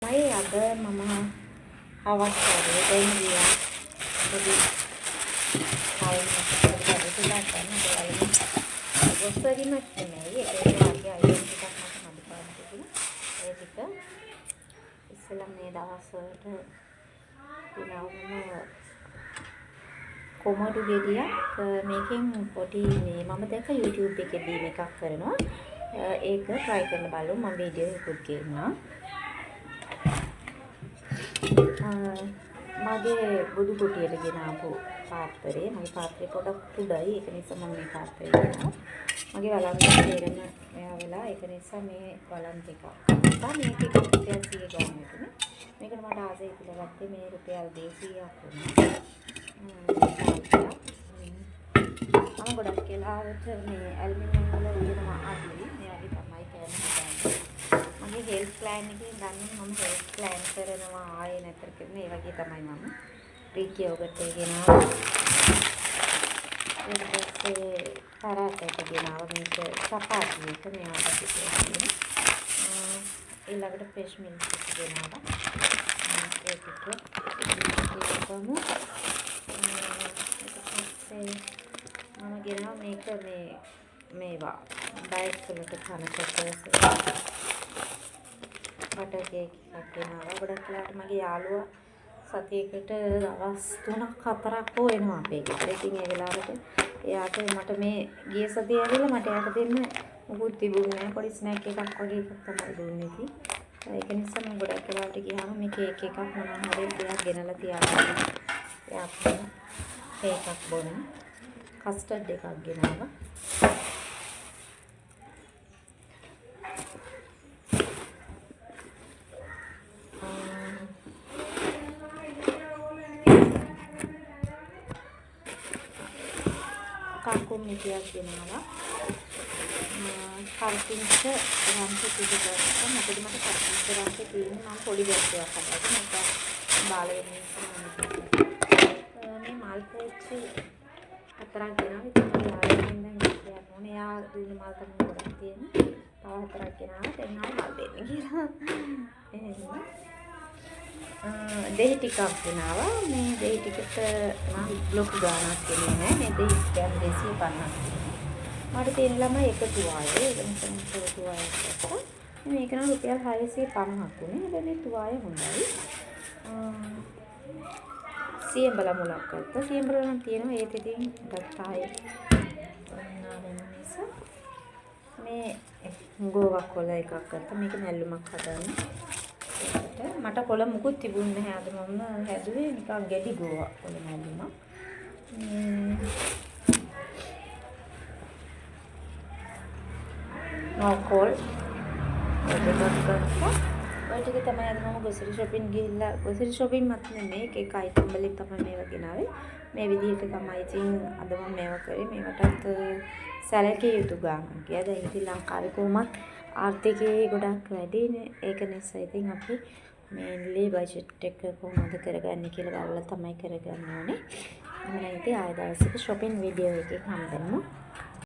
මයි අද මම හවස් වරුවේ දෙන්න ගියා. පොඩි කවුන් එකකට ගිහිල්ලා ගන්න ගොස්තරිමක් නෙමෙයි. ඒක වගේ අයියන් ටිකක් මට හම්බුනා තිබුණා. ඒ ටික ඉස්සෙල්ලා මේ දවස්වලට දිනවම කොමඩු ගෙඩියක් මේකෙන් පොඩි මේ මම දැක්ක YouTube එකේ බීම එකක් කරනවා. ඒක try කරලා බලමු. මම වීඩියෝ එකක් ගේනවා. මගේ බුදු කුටියට ගෙන ආපු පාත්‍රය මගේ පාත්‍රය පොඩක් කුඩායි ඒක නිසා මම මේ පාත්‍රය ගන්නවා මගේ වළං දෙක තේරෙන මෙයා වෙලා ඒක නිසා මේ වළං දෙක ගත්තා මේක රුපියල් 100 ගන්න හිතුනේ මේකට මට ආසයි කියලා ගත්තේ මේ රුපියල් 200ක් වුණා මම ගොඩක් වෙලාවට මේ ඇල්මිනියම් වල උයනවා අඩුයි මේ වගේ තමයි කරන්නේ මගේ හෙල්ත් ප්ලෑන් එකකින් ගන්න මම හෙල්ත් ප්ලෑන් කරනවා ආයේ නැතර කරන ඒ වගේ තමයි මම ග්‍රීක් යෝගට් එක ගෙනාවා ඊට පස්සේ පරාතයට ගෙනාවා මේක චපාති එක මේවට පිටින් ඊළඟට ෆ්‍රෙෂ් මිල්ක් එක ගෙනාවා ඒක ඊට පස්සේ මම ගෙනාවා මේක මේවා ඩයට් වලට කන කොටස් බටර් කේක් එකක් ගෙනාවා. ගොඩක් වෙලාවට මගේ යාළුවා සතියකට දවස් 3ක් 4ක් හෝ එනවා අපේ ගෙදර. ඉතින් ඒ වෙලාවට එයාට මට මේ ගිය සතිය ඇවිල්ලා මට එයාට දෙන්න මොකුත් තිබුණේ නැහැ. පොඩි ස්නැක් එකක් වගේ එකක් තමයි දුන්නේ ඉතින්. ඒක නිසා මම ගොඩක් වෙලාවට ගියාම මේ කේක් එකක් මොනවා හරි දෙයක් ගෙනලා තියාගන්න. එයාට කේක් බොන කස්ටර්ඩ් එකක් ගෙනාවා. කක්කුම් මිටියක් ගෙනාවා. කර්පින්ච රන්ති ටික ගත්තා. මොකද මට කර්පින්ච රන්ති තියෙන්නේ මම පොඩි ගැට්ටුවක් හදලා මේක බාලයෙන් මේ මල් පෝච්චි හතරක් ගෙනාවා. ඉතින් යාළුවෙන් දැන් කියන්න ඕනේ. යා දුන්න මල් තමයි ගොඩක් තියෙන්නේ. තව හතරක් ගෙනාවා. දෙන්නා මල් දෙන්න කියලා. එහෙනම් දෙහි ටිකක් ගෙනාවා. මේ දෙහි ටිකට මම බ්ලොක් ගානක් දෙන්නේ නැහැ. මේ දෙහි දැන් 250ක්. මට තියෙන ළමයි එක තුවාලේ. ඒක නිසා මම තුවාලයක් ගත්තා. මේක නම් රුපියල් 650ක් වුණේ. හැබැයි මේ තුවාලය හොඳයි. සියඹල මුලක් ගත්තා. සියඹල නම් තියෙනවා ඒත් ඉතින් ගත්තායි. මේ ගෝවා කොළ එකක් ගත්තා. මේක මැල්ලුමක් හදන්න. මට කොළ මුකුත් තිබුණේ නැහැ. අද මම හැදුවේ නිකන් ගෙඩි ගෝවා කොළ මැල්ලුමක්. නෝකෝල් ඔය ටික තමයි අද මම ගොසරි shopping ගිහිල්ලා ගොසරි shopping මත් නෙමෙයි ඒක අයිටම් වලින් තමයි මේවා ගෙනාවේ. මේ විදිහට තමයි ඉතින් අද මම මේවා කරේ. මේවටත් සැලකිය යුතු ගානක්. දැන් ඉතින් ලංකාවේ කොහොමත් ආර්ථිකයේ ගොඩක් වැඩිනේ. ඒක නිසා ඉතින් අපි මේන්ලි බජට් එක කොහොමද කරගන්නේ කියලා බලලා තමයි කරගන්න ඕනේ. මම ඉතින් ආයෙ දවසක shopping වීඩියෝ එකකින් හම්බෙමු.